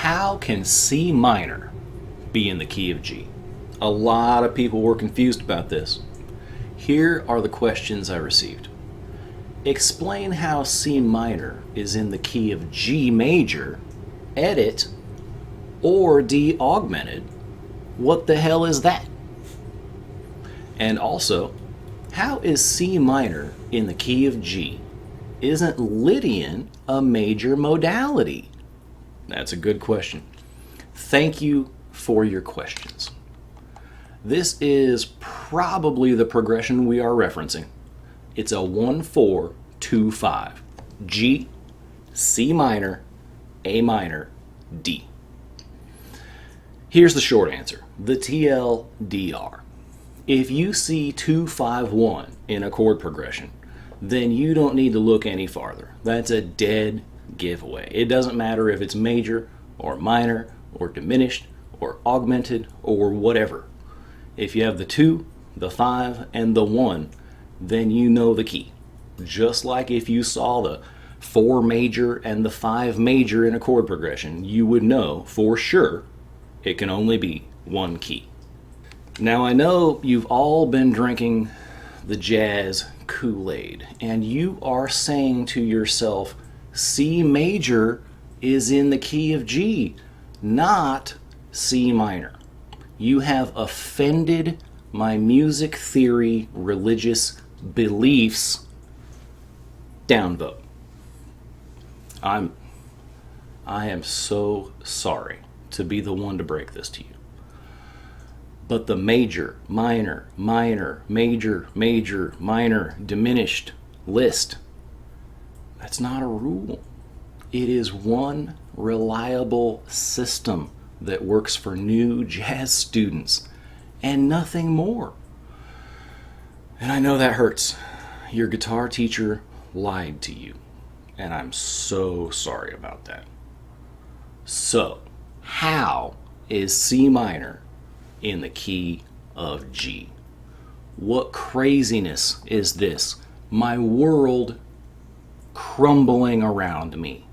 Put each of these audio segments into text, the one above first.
How can C minor be in the key of G? A lot of people were confused about this. Here are the questions I received. Explain how C minor is in the key of G major, edit, or D augmented. What the hell is that? And also, how is C minor in the key of G? Isn't Lydian a major modality? That's a good question. Thank you for your questions. This is probably the progression we are referencing. It's a 1-4-2-5. G, C minor, A minor, D. Here's the short answer. The TLDR. If you see 2-5-1 in a chord progression, then you don't need to look any farther. That's a dead giveaway. It doesn't matter if it's major or minor or diminished or augmented or whatever. If you have the 2, the 5, and the 1, then you know the key. Just like if you saw the 4 major and the 5 major in a chord progression, you would know for sure it can only be one key. Now I know you've all been drinking the jazz Kool-Aid, and you are saying to yourself, C major is in the key of G, not C minor. You have offended my music theory religious beliefs. Downvote. I am so sorry to be the one to break this to you. But the major, minor, minor, major, major, minor, diminished list, that's not a rule. It is one reliable system that works for new jazz students and nothing more. And I know that hurts. Your guitar teacher lied to you, and I'm so sorry about that. So, how is C minor in the key of G? What craziness is this? My world crumbling around me.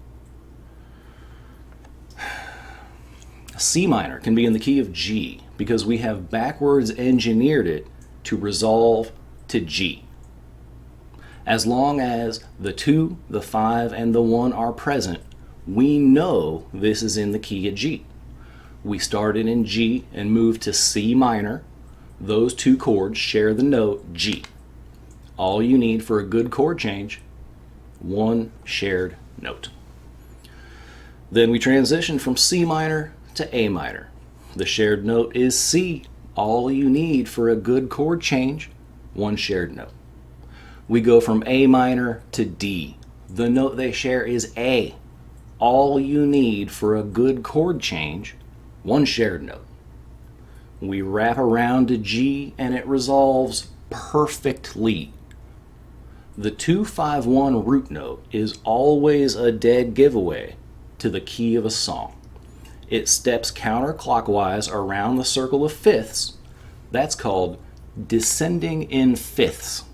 C minor can be in the key of G because we have backwards engineered it to resolve to G. As long as the 2, the 5, and the 1 are present, we know this is in the key of G. We started in G and moved to C minor. Those two chords share the note G. All you need for a good chord change, one shared note. Then we transition from C minor to A minor. The shared note is C. All you need for a good chord change, one shared note. We go from A minor to D. The note they share is A. All you need for a good chord change, one shared note. We wrap around to G and it resolves perfectly. The 2-5-1 root note is always a dead giveaway to the key of a song. It steps counterclockwise around the circle of fifths. That's called descending in fifths.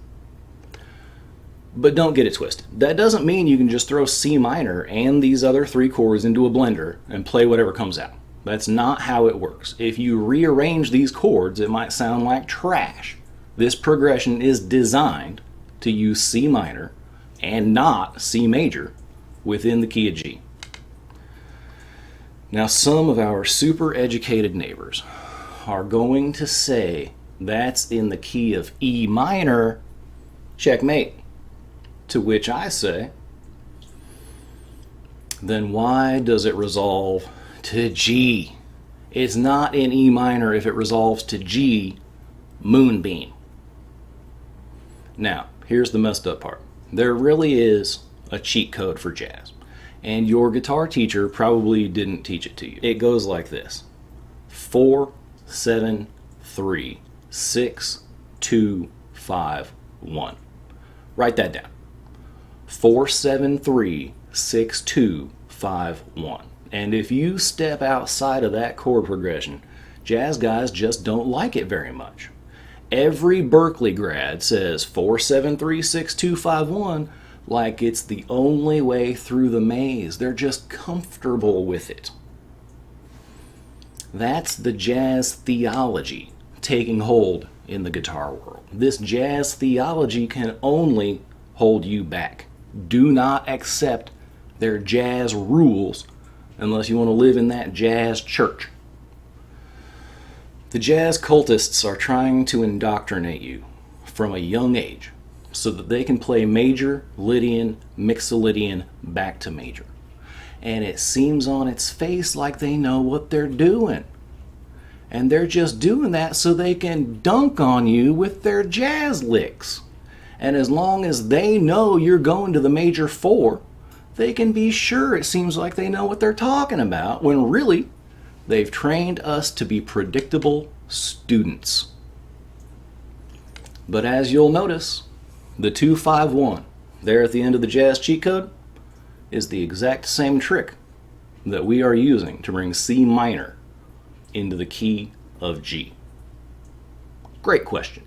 But don't get it twisted. That doesn't mean you can just throw C minor and these other 3 chords into a blender and play whatever comes out. That's not how it works. If you rearrange these chords, it might sound like trash. This progression is designed to use C minor and not C major within the key of G. Now, some of our super educated neighbors are going to say that's in the key of E minor, checkmate. To which I say, then why does it resolve to G? It's not in E minor if it resolves to G, moonbeam. Now, here's the messed up part. There really is a cheat code for jazz, and your guitar teacher probably didn't teach it to you. It goes like this: 4, 7, 3, 6, 2, 5, 1. Write that down. 4, 7, 3, 6, 2, 5, 1. And if you step outside of that chord progression, jazz guys just don't like it very much. Every Berklee grad says 4, 7, 3, 6, 2, 5, 1 like it's the only way through the maze. They're just comfortable with it. That's the jazz theology taking hold in the guitar world. This jazz theology can only hold you back. Do not accept their jazz rules unless you want to live in that jazz church. The jazz cultists are trying to indoctrinate you from a young age so that they can play major, Lydian, Mixolydian back to major. And it seems on its face like they know what they're doing. And they're just doing that so they can dunk on you with their jazz licks. And as long as they know you're going to the major 4, they can be sure it seems like they know what they're talking about, when really they've trained us to be predictable students. But as you'll notice, the 251 there at the end of the jazz cheat code is the exact same trick that we are using to bring C minor into the key of G. Great question.